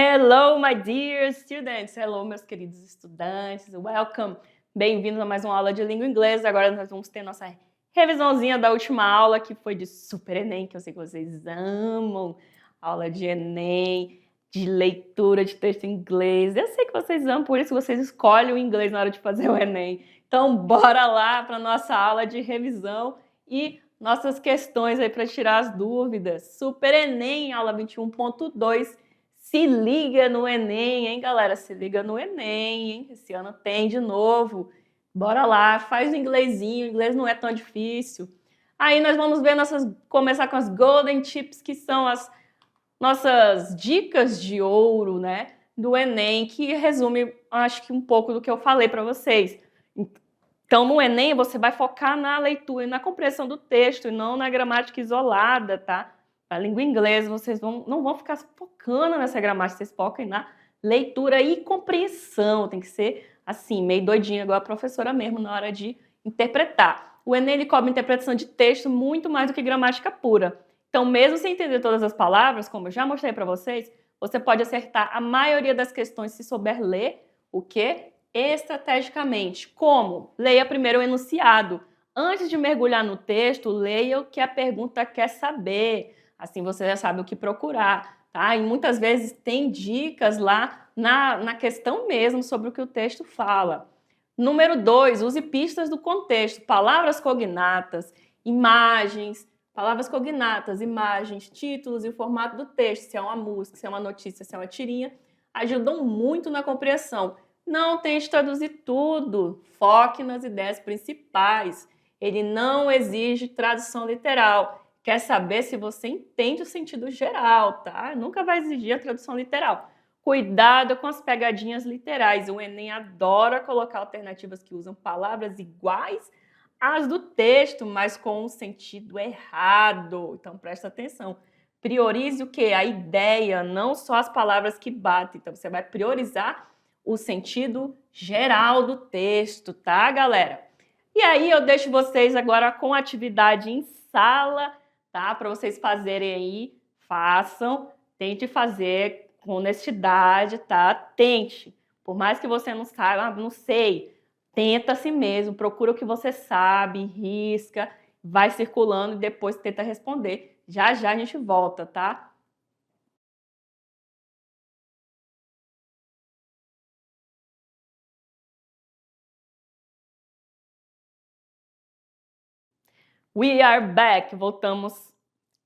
Hello, my dear students! Hello, meus queridos estudantes! Welcome! Bem-vindos a mais uma aula de língua inglesa. Agora nós vamos ter nossa revisãozinha da última aula, que foi de Super Enem, que eu sei que vocês amam. Aula de Enem, de leitura de texto em inglês. Eu sei que vocês amam, por isso vocês escolhem o inglês na hora de fazer o Enem. Então, bora lá para nossa aula de revisão e nossas questões aí para tirar as dúvidas. Super Enem, aula 21.2. Se liga no Enem, hein, galera? Se liga no Enem, hein? Esse ano tem de novo. Bora lá, faz o inglesinho, o inglês não é tão difícil. Aí nós vamos ver começar com as Golden Tips, que são as nossas dicas de ouro, né, do Enem, que resume, acho que um pouco do que eu falei para vocês. Então, no Enem, você vai focar na leitura e na compreensão do texto, e não na gramática isolada, tá? A língua inglesa, vocês não vão ficar focando nessa gramática, vocês focam na leitura e compreensão. Tem que ser assim, meio doidinha, igual a professora mesmo, na hora de interpretar. O Enem ele cobra interpretação de texto muito mais do que gramática pura. Então, mesmo sem entender todas as palavras, como eu já mostrei para vocês, você pode acertar a maioria das questões se souber ler o quê? Estrategicamente. Como? Leia primeiro o enunciado. Antes de mergulhar no texto, leia o que a pergunta quer saber. Assim você já sabe o que procurar, tá? E muitas vezes tem dicas lá na questão mesmo sobre o que o texto fala. Número 2, use pistas do contexto, palavras cognatas, imagens, títulos e o formato do texto, se é uma música, se é uma notícia, se é uma tirinha, ajudam muito na compreensão. Não tente traduzir tudo, foque nas ideias principais. Ele não exige tradução literal. Quer saber se você entende o sentido geral, tá? Nunca vai exigir a tradução literal. Cuidado com as pegadinhas literais. O Enem adora colocar alternativas que usam palavras iguais às do texto, mas com um sentido errado. Então, presta atenção. Priorize o quê? A ideia, não só as palavras que batem. Então, você vai priorizar o sentido geral do texto, tá, galera? E aí, eu deixo vocês agora com a atividade em sala, tá? Para vocês fazerem aí, façam, tente fazer com honestidade, tá? Tente. Por mais que você não saiba, não sei, tenta assim mesmo, procura o que você sabe, risca, vai circulando e depois tenta responder. Já já a gente volta, tá? We are back!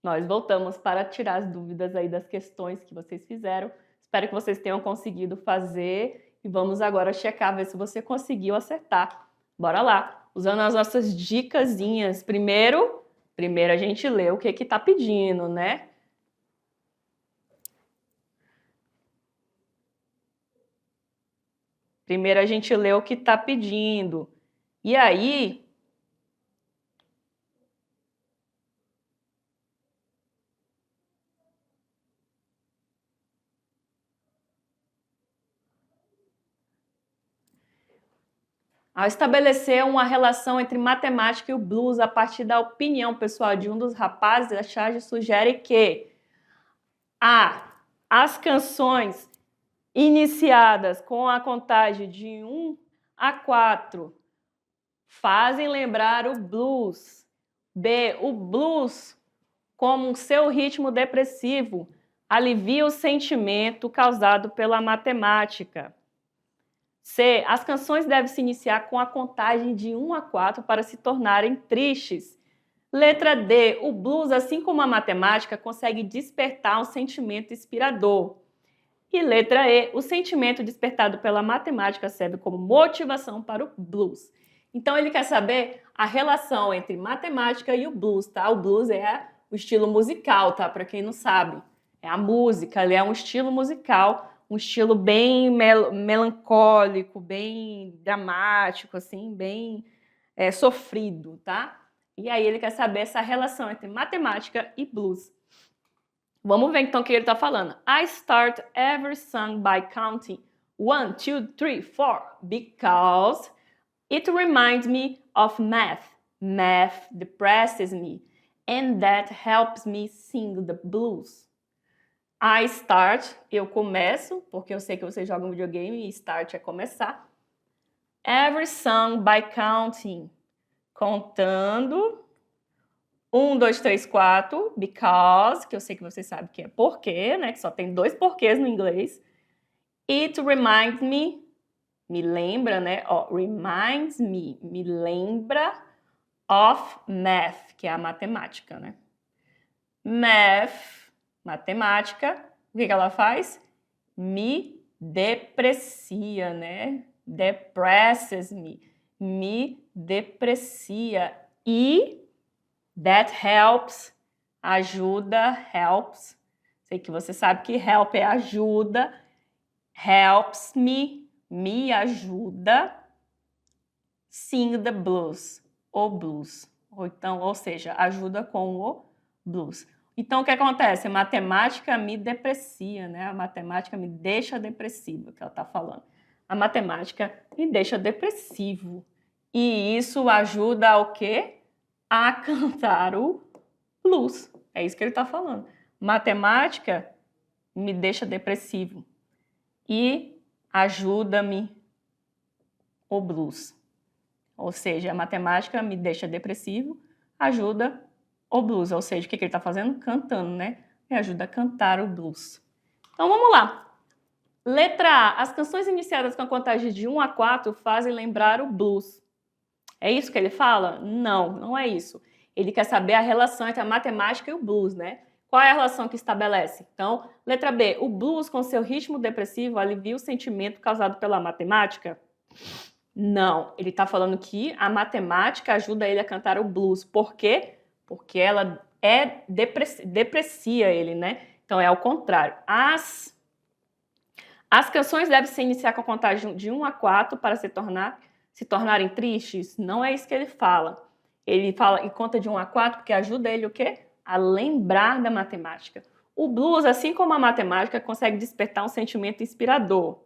Nós voltamos para tirar as dúvidas aí das questões que vocês fizeram. Espero que vocês tenham conseguido fazer e vamos agora checar, ver se você conseguiu acertar. Bora lá! Usando as nossas dicasinhas. Primeiro a gente lê o que tá pedindo, né? Primeiro a gente lê o que tá pedindo. E aí, ao estabelecer uma relação entre matemática e o blues a partir da opinião pessoal de um dos rapazes, a charge sugere que as canções iniciadas com a contagem de 1 a 4 fazem lembrar o blues. B, o blues, como seu ritmo depressivo, alivia o sentimento causado pela matemática. C, as canções devem se iniciar com a contagem de 1 a 4 para se tornarem tristes. Letra D, o blues, assim como a matemática, consegue despertar um sentimento inspirador. E letra E, o sentimento despertado pela matemática serve como motivação para o blues. Então ele quer saber a relação entre matemática e o blues, tá? O blues é o estilo musical, tá? Para quem não sabe. É a música, ele é um estilo musical, um estilo bem melancólico, bem dramático, assim, bem sofrido, tá? E aí ele quer saber essa relação entre matemática e blues. Vamos ver então o que ele está falando. I start every song by counting 1, 2, 3, 4 because it reminds me of math. Math depresses me and that helps me sing the blues. I start, eu começo, porque eu sei que vocês jogam videogame e start é começar. Every song by counting, contando. 1, 2, 3, 4, because, que eu sei que vocês sabem que é porquê, né? Que só tem 2 porquês no inglês. It reminds me, me lembra, né? Ó, reminds me lembra of math, que é a matemática, né? Math, matemática, o que ela faz? Me deprecia, né? Depresses me deprecia. E that helps, ajuda, helps. Sei que você sabe que help é ajuda. Helps me ajuda. Sing the blues, o blues. Ou seja, ajuda com o blues. Então, o que acontece? A matemática me deprecia, né? A matemática me deixa depressivo, que ela está falando. A matemática me deixa depressivo. E isso ajuda a o quê? A cantar o blues. É isso que ele está falando. Matemática me deixa depressivo. E ajuda-me o blues. Ou seja, a matemática me deixa depressivo, ajuda o blues. Ou seja, o que ele está fazendo? Cantando, né? Me ajuda a cantar o blues. Então, vamos lá. Letra A. As canções iniciadas com a contagem de 1 a 4 fazem lembrar o blues. É isso que ele fala? Não, não é isso. Ele quer saber a relação entre a matemática e o blues, né? Qual é a relação que estabelece? Então, letra B. O blues, com seu ritmo depressivo, alivia o sentimento causado pela matemática? Não, ele está falando que a matemática ajuda ele a cantar o blues. Por quê? Porque ela deprecia ele, né? Então é ao contrário. As canções devem se iniciar com a contagem de 1 a 4 para se tornarem tristes? Não é isso que ele fala. Ele fala e conta de 1 a 4 porque ajuda ele o quê? A lembrar da matemática. O blues, assim como a matemática, consegue despertar um sentimento inspirador.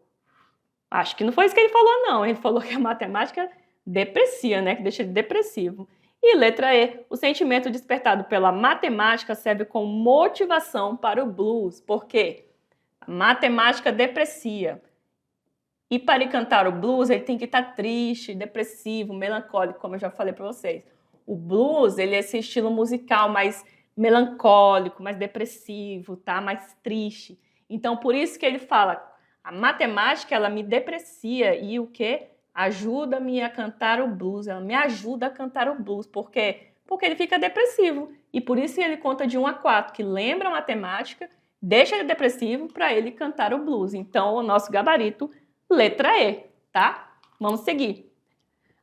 Acho que não foi isso que ele falou, não. Ele falou que a matemática deprecia, né? Que deixa ele depressivo. E letra E. O sentimento despertado pela matemática serve como motivação para o blues. Por quê? A matemática deprecia. E para ele cantar o blues, ele tem que estar triste, depressivo, melancólico, como eu já falei para vocês. O blues, ele é esse estilo musical mais melancólico, mais depressivo, tá? Mais triste. Então, por isso que ele fala... A matemática, ela me deprecia e o que? Ajuda-me a cantar o blues, ela me ajuda a cantar o blues. Por quê? Porque ele fica depressivo. E por isso ele conta de 1 a 4, que lembra a matemática, deixa ele depressivo para ele cantar o blues. Então, o nosso gabarito, letra E, tá? Vamos seguir.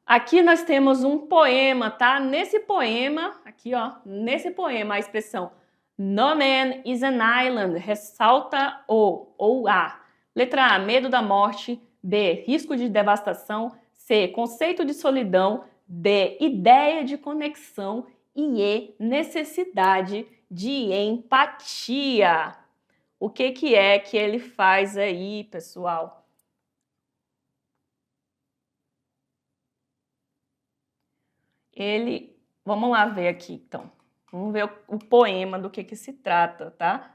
Aqui nós temos um poema, tá? Nesse poema, aqui ó, nesse poema a expressão No man is an island ressalta o ou a. Letra A, medo da morte. B, risco de devastação. C, conceito de solidão. D, ideia de conexão. E E, necessidade de empatia. O que é que ele faz aí, pessoal? Vamos lá ver aqui, então. Vamos ver o poema do que se trata, tá?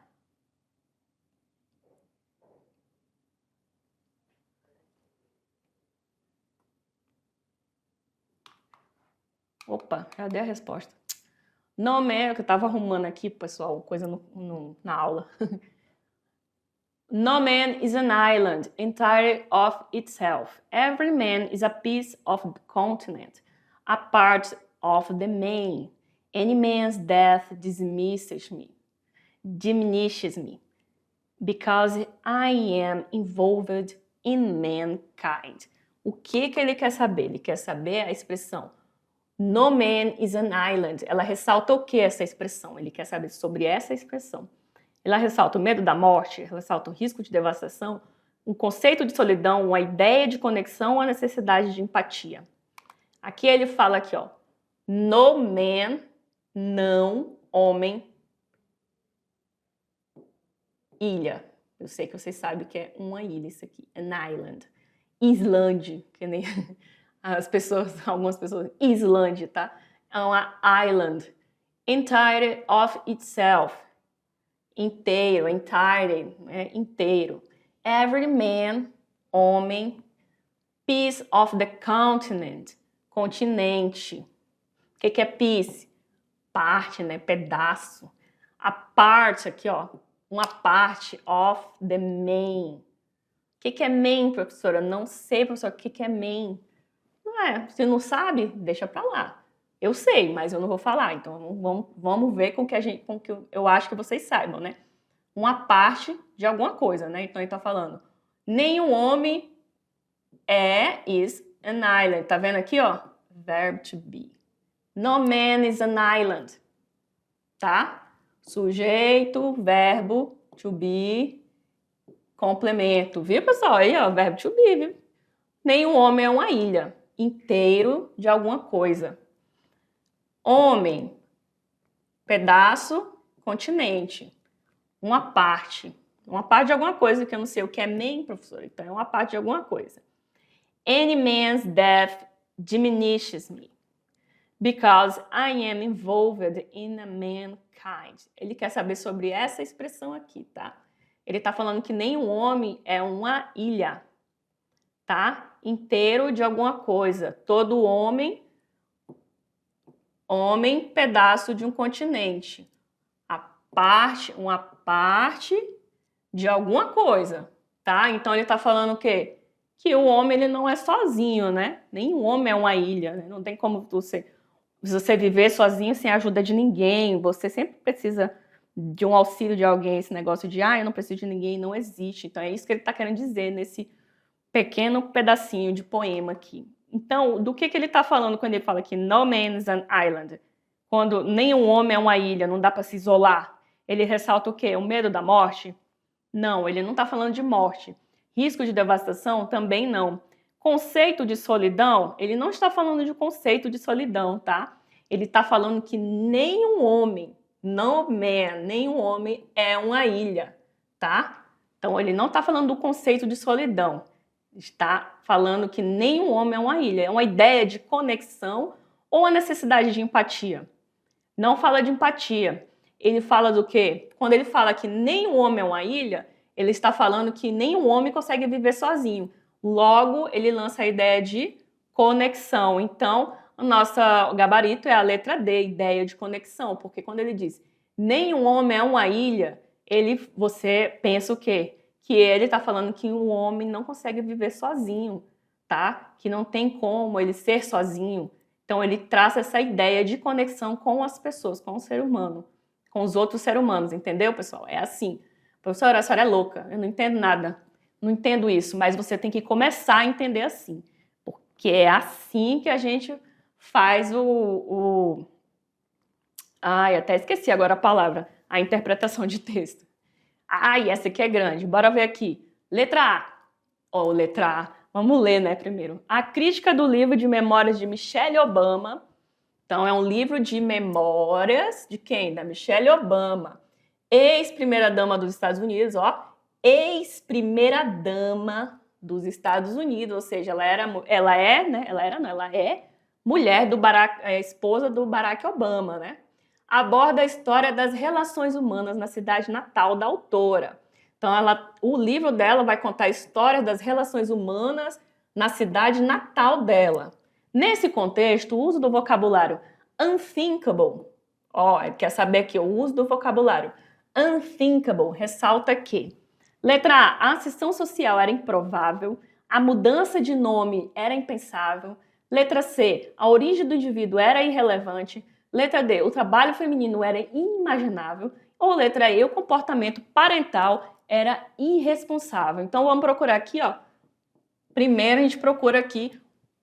Opa, cadê a resposta? No man, que eu tava arrumando aqui, pessoal, coisa na aula. No man is an island entirely of itself. Every man is a piece of the continent, a part of the main. Any man's death diminishes me, because I am involved in mankind. O que ele quer saber? Ele quer saber a expressão No man is an island. Ela ressalta o que essa expressão? Ele quer saber sobre essa expressão. Ela ressalta o medo da morte, ressalta o risco de devastação, um conceito de solidão, uma ideia de conexão, a necessidade de empatia. Aqui ele fala aqui, ó, no man, não, homem, ilha. Eu sei que vocês sabem que é uma ilha isso aqui, an island. Islândia, que nem algumas pessoas, Islândia, tá? É uma island. Entire of itself. inteiro, entire, né? Inteiro. Every man, homem. Piece of the continent, continente. O que é piece? Parte, né? Pedaço. A parte aqui, ó, uma parte of the main. O que é main, professora? Não sei, professora, o que é main? Se não sabe, deixa pra lá. Eu sei, mas eu não vou falar. Então vamos ver com que eu acho que vocês saibam, né? Uma parte de alguma coisa, né? Então ele tá falando: nenhum homem is an island. Tá vendo aqui, ó? Verb to be. No man is an island. Tá? Sujeito, verbo, to be, complemento. Viu, pessoal? Aí, ó, verbo to be, viu? Nenhum homem é uma ilha. Inteiro de alguma coisa. Homem, pedaço, continente. Uma parte. Uma parte de alguma coisa, que eu não sei o que é main, professor. Então, é uma parte de alguma coisa. Any man's death diminishes me, because I am involved in a mankind. Ele quer saber sobre essa expressão aqui, tá? Ele tá falando que nenhum homem é uma ilha, tá? Inteiro de alguma coisa. Todo homem, pedaço de um continente. Uma parte de alguma coisa, tá? Então ele tá falando o quê? Que o homem ele não é sozinho, né? Nenhum homem é uma ilha, né? Não tem como você viver sozinho sem a ajuda de ninguém. Você sempre precisa de um auxílio de alguém. Esse negócio de, eu não preciso de ninguém, não existe. Então é isso que ele está querendo dizer nesse pequeno pedacinho de poema aqui. Então, do que ele está falando quando ele fala que no man is an island? Quando nenhum homem é uma ilha, não dá para se isolar. Ele ressalta o quê? O medo da morte? Não, ele não está falando de morte. Risco de devastação? Também não. Conceito de solidão? Ele não está falando de conceito de solidão, tá? Ele está falando que nenhum homem, no man, nenhum homem é uma ilha, tá? Então, ele não está falando do conceito de solidão. Está falando que nenhum homem é uma ilha. É uma ideia de conexão ou a necessidade de empatia. Não fala de empatia. Ele fala do quê? Quando ele fala que nenhum homem é uma ilha, ele está falando que nenhum homem consegue viver sozinho. Logo, ele lança a ideia de conexão. Então, o nosso gabarito é a letra D, ideia de conexão. Porque quando ele diz nenhum homem é uma ilha, você pensa o quê? Que ele está falando que um homem não consegue viver sozinho, tá? Que não tem como ele ser sozinho. Então, ele traça essa ideia de conexão com as pessoas, com o ser humano, com os outros seres humanos, entendeu, pessoal? É assim. Professora, a senhora é louca, eu não entendo nada, não entendo isso, mas você tem que começar a entender assim, porque é assim que a gente faz até esqueci agora a palavra, a interpretação de texto. Essa aqui é grande, bora ver aqui. Letra A. Letra A. Vamos ler, né, primeiro. A crítica do livro de memórias de Michelle Obama. Então, é um livro de memórias de quem? Da Michelle Obama. Ex-primeira-dama dos Estados Unidos, ó. Ex-primeira-dama dos Estados Unidos, ou seja, ela é mulher do esposa do Barack Obama, né? Aborda a história das relações humanas na cidade natal da autora. Então, o livro dela vai contar a história das relações humanas na cidade natal dela. Nesse contexto, o uso do vocabulário unthinkable, ele quer saber aqui o uso do vocabulário unthinkable, ressalta que letra A ascensão social era improvável, a mudança de nome era impensável, letra C, a origem do indivíduo era irrelevante, letra D, o trabalho feminino era inimaginável, ou letra E, o comportamento parental era irresponsável. Então, vamos procurar aqui, ó. Primeiro, a gente procura aqui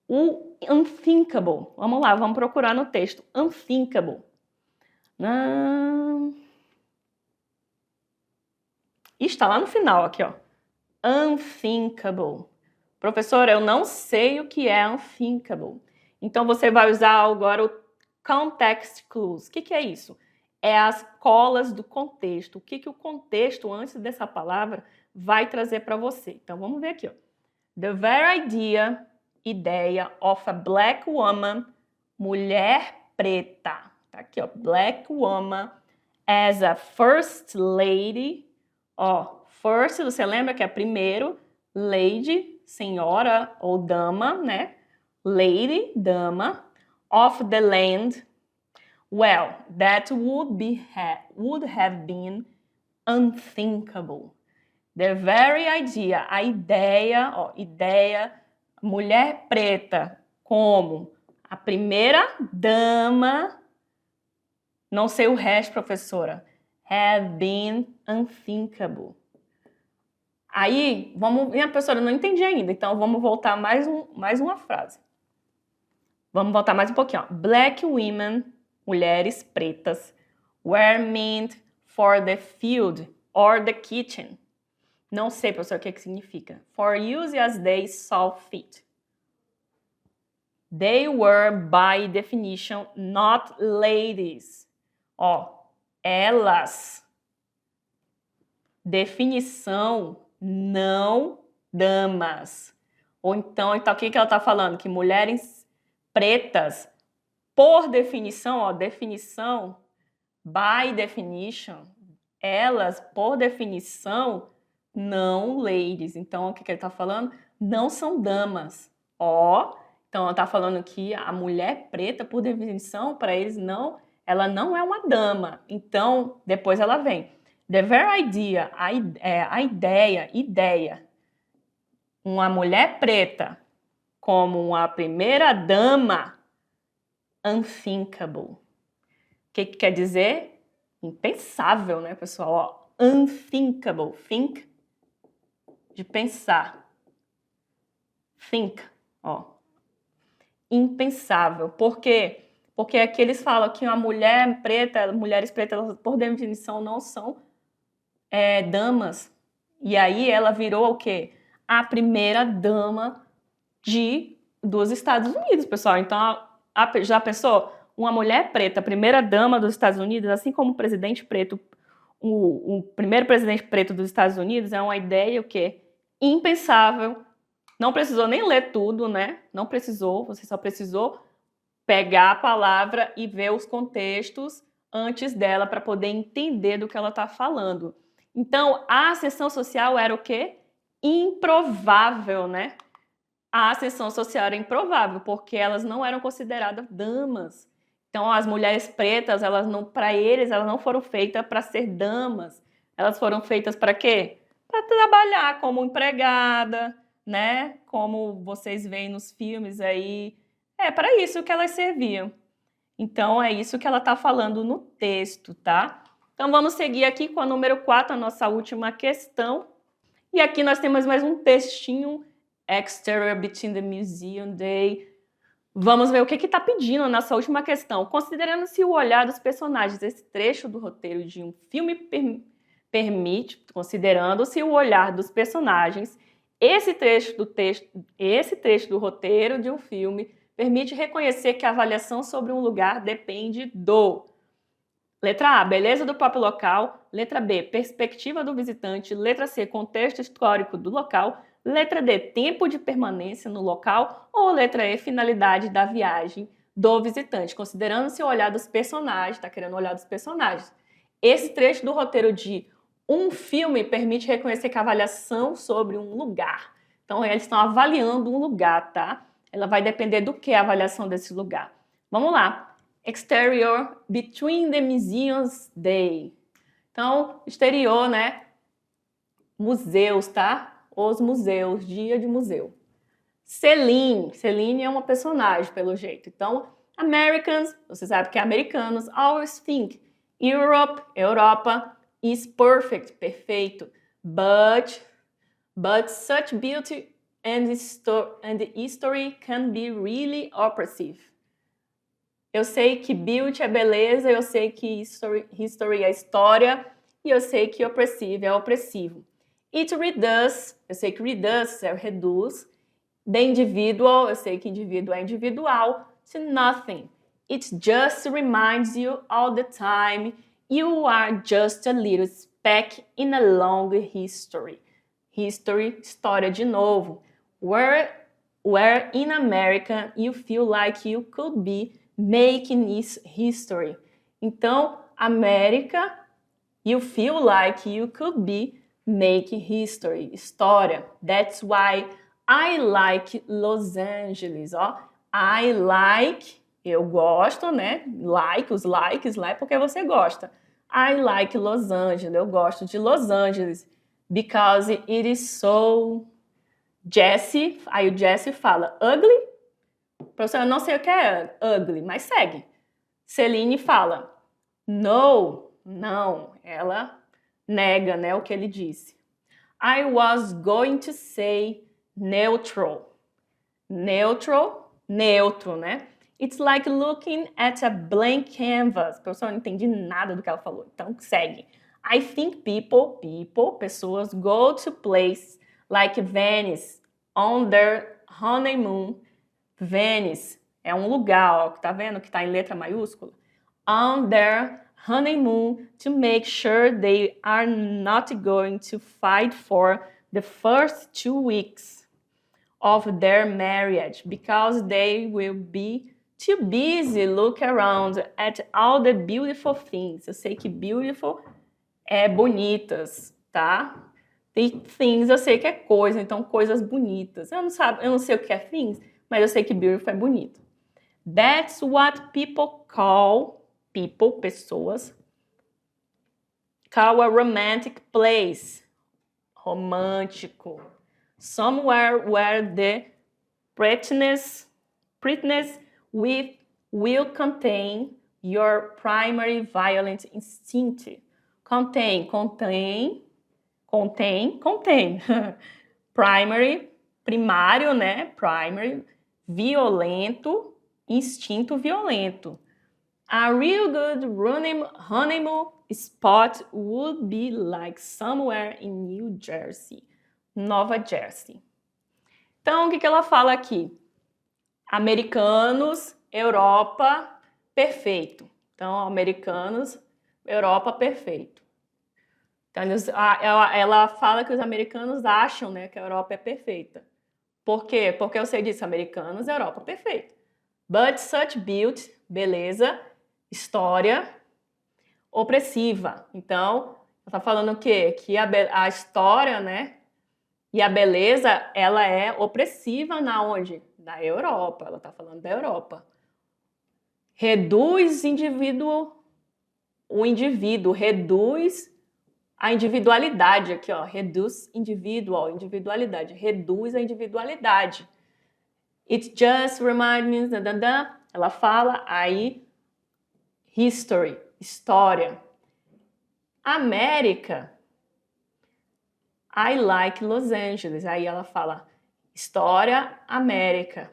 o unthinkable. Vamos lá, vamos procurar no texto. Unthinkable. Está lá no final, aqui, ó. Unthinkable. Professora, eu não sei o que é unthinkable. Então, você vai usar agora o context clues. O que é isso? É as colas do contexto. O que o contexto, antes dessa palavra, vai trazer para você. Então, vamos ver aqui, ó. The very ideia of a black woman, mulher preta. Tá aqui, ó, black woman as a first lady. Ó, first, você lembra que é primeiro, lady, senhora ou dama, né? Lady, dama, of the land. Well, that would have been unthinkable. The very idea, a ideia, ó, ideia, mulher preta como a primeira dama, não sei o resto, professora, have been unthinkable. Aí, minha professora, não entendi ainda, então vamos voltar mais uma frase. Vamos voltar mais um pouquinho, ó. Black women, mulheres pretas, were meant for the field or the kitchen. Não sei, professor, o que significa. For use as they saw fit. They were, by definition, not ladies. Ó, elas. Definição, não damas. Ou então o que ela está falando? Que mulheres pretas, por definição, ó, definição, by definition, elas, por definição, não ladies. Então, o que ele está falando? Não são damas. Ó, então ela está falando que a mulher preta, por definição, para eles, não, ela não é uma dama. Então, depois ela vem. The very idea, a ideia, uma mulher preta como uma primeira dama, unthinkable. O que quer dizer? Impensável, né, pessoal? Ó, unthinkable. Think, de pensar. Think, ó. Impensável. Por quê? Porque aqui eles falam que uma mulher preta, mulheres pretas, por definição, não são damas. E aí ela virou o quê? A primeira dama dos Estados Unidos, pessoal. Então, já pensou? Uma mulher preta, a primeira dama dos Estados Unidos, assim como o presidente preto, o primeiro presidente preto dos Estados Unidos, é uma ideia o quê? Impensável. Não precisou nem ler tudo, né? Não precisou, você só precisou pegar a palavra e ver os contextos antes dela para poder entender do que ela está falando. Então, a ascensão social era o quê? Improvável, né? A ascensão social era improvável, porque elas não eram consideradas damas. Então, as mulheres pretas, para eles, elas não foram feitas para ser damas. Elas foram feitas para quê? Para trabalhar como empregada, né? Como vocês veem nos filmes aí. É para isso que elas serviam. Então, é isso que ela está falando no texto, tá? Então, vamos seguir aqui com a número 4, a nossa última questão. E aqui nós temos mais um textinho, Exterior Between the Museum Day. Vamos ver o que está pedindo a nossa última questão. Considerando-se o olhar dos personagens, esse trecho do roteiro de um filme permite, considerando-se o olhar dos personagens, esse trecho do roteiro de um filme permite reconhecer que a avaliação sobre um lugar depende do... Letra A, beleza do próprio local. Letra B, perspectiva do visitante. Letra C, contexto histórico do local. Letra D, tempo de permanência no local. Ou letra E, finalidade da viagem do visitante. Considerando-se o olhar dos personagens, está querendo olhar dos personagens. Esse trecho do roteiro de um filme permite reconhecer que a avaliação sobre um lugar. Então, eles estão avaliando um lugar, tá? Ela vai depender do que a avaliação desse lugar. Vamos lá. Exterior Between the Museums Day. Então, exterior, né? Museus, tá? Os museus, dia de museu. Celine. Celine é uma personagem, pelo jeito. Então, Americans, você sabe que é americanos, always think Europe, Europa, is perfect, perfeito. But such beauty and history can be really oppressive. Eu sei que beauty é beleza, eu sei que history é história, e eu sei que oppressive é opressivo. It reduces, eu sei que reduce é reduz, the individual, eu sei que indivíduo é individual, to nothing. It just reminds you all the time you are just a little speck in a long history. History, história de novo. Where in America you feel like you could be making history. Então, América, You feel like you could be making history, história. That's why I like Los Angeles, ó. I like, eu gosto, né? Like, os likes lá é porque você gosta. I like Los Angeles, eu gosto de Los Angeles. Because it is so... Jesse, aí o Jesse fala, ugly? Professor, eu não sei o que é ugly, mas segue. Celine fala, no, não. Ela nega, né, o que ele disse. I was going to say neutral. Neutral, neutro, né? It's like looking at a blank canvas. Professor, eu não entendi nada do que ela falou, então segue. I think pessoas, go to places like Venice on their honeymoon. Venice é um lugar, ó, tá vendo que tá em letra maiúscula? On their honeymoon to make sure they are not going to fight for the first 2 weeks of their marriage because they will be too busy look around at all the beautiful things. Eu sei que beautiful é bonitas, tá? E things eu sei que é coisa, então coisas bonitas. Eu não sei o que é things, mas eu sei que beautiful é bonito. That's what people call, pessoas, call a romantic place. Romântico. Somewhere where the prettiness will contain your primary violent instinct. Contém. Primary, primário, né? Primary, violento, instinto violento. A real good honeymoon spot would be like somewhere in New Jersey, Nova Jersey. Então, o que ela fala aqui? Americanos, Europa, perfeito. Então, americanos, Europa, perfeito. Então, ela fala que os americanos acham, né, que a Europa é perfeita. Por quê? Porque eu sei disso, americanos, Europa, perfeito. But such beauty, beleza, história, opressiva. Então, ela tá falando o quê? Que a história, né, e a beleza, ela é opressiva na onde? Na Europa, ela tá falando da Europa. Reduz o indivíduo, reduz a individualidade aqui, ó, reduz individualidade, reduz a individualidade. It just reminds me, ela fala aí, history, história. América, I like Los Angeles. Aí ela fala, história, América.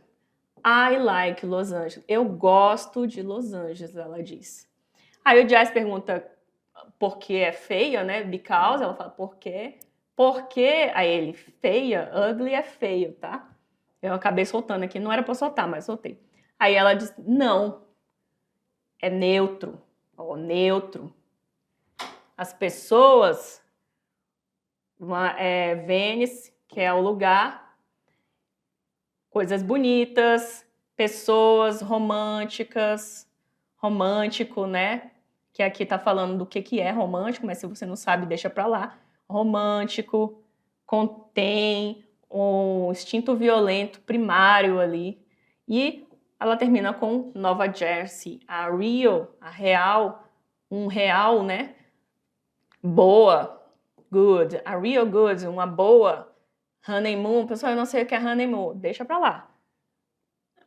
I like Los Angeles. Eu gosto de Los Angeles, ela diz. Aí o Jazz pergunta por que é feia, né? Because, ela fala por quê? Porque, aí ele, feia, ugly é feio, tá? Eu acabei soltando aqui, não era pra soltar, mas soltei. Aí ela diz, não, é neutro, ó, neutro. As pessoas, Venice, que é o lugar, coisas bonitas, pessoas românticas, romântico, né? Que aqui tá falando do que é romântico, mas se você não sabe, deixa pra lá. Romântico, contém um instinto violento primário ali. E ela termina com Nova Jersey, a real, um real, né? Boa, good, a real good, uma boa honeymoon. Pessoal, eu não sei o que é honeymoon, deixa pra lá.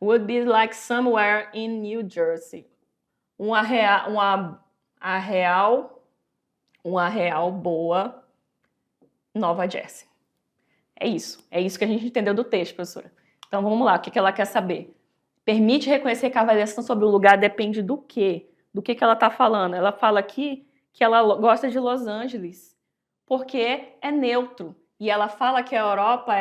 Would be like somewhere in New Jersey. Uma real boa Nova Jersey. É isso que a gente entendeu do texto, professora. Então vamos lá, o que ela quer saber? Permite reconhecer que a avaliação sobre o lugar depende do quê? Do que ela está falando? Ela fala aqui que ela gosta de Los Angeles, porque é neutro. E ela fala que a Europa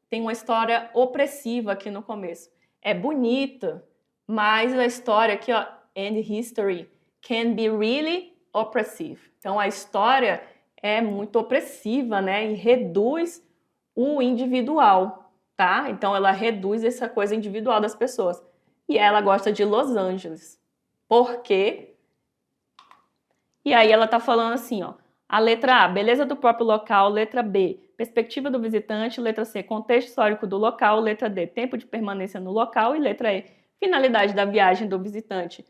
tem uma história opressiva aqui no começo. É bonita, mas a história aqui, ó, and history can be really oppressive. Então, a história é muito opressiva, né? E reduz o individual, tá? Então, ela reduz essa coisa individual das pessoas. E ela gosta de Los Angeles. Por quê? E aí ela tá falando assim, ó. A letra A, beleza do próprio local. Letra B, perspectiva do visitante. Letra C, contexto histórico do local. Letra D, tempo de permanência no local. E letra E, finalidade da viagem do visitante.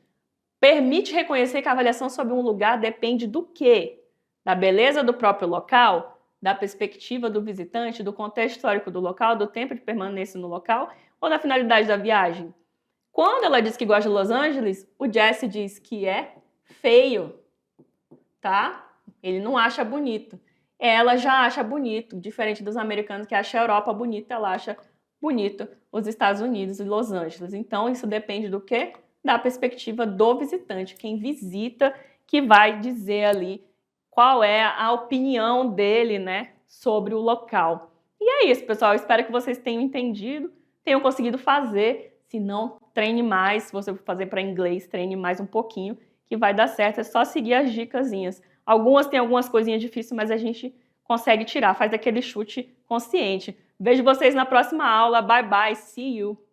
Permite reconhecer que a avaliação sobre um lugar depende do quê? Da beleza do próprio local, da perspectiva do visitante, do contexto histórico do local, do tempo de permanência no local ou da finalidade da viagem? Quando ela diz que gosta de Los Angeles, o Jesse diz que é feio, tá? Ele não acha bonito. Ela já acha bonito, diferente dos americanos que acham a Europa bonita, ela acha bonito os Estados Unidos e Los Angeles. Então, isso depende do quê? Da perspectiva do visitante, quem visita, que vai dizer ali qual é a opinião dele, né, sobre o local. E é isso, pessoal. Eu espero que vocês tenham entendido, tenham conseguido fazer. Se não, treine mais. Se você for fazer para inglês, treine mais um pouquinho, que vai dar certo. É só seguir as dicasinhas. Algumas têm algumas coisinhas difíceis, mas a gente consegue tirar. Faz aquele chute consciente. Vejo vocês na próxima aula. Bye, bye. See you.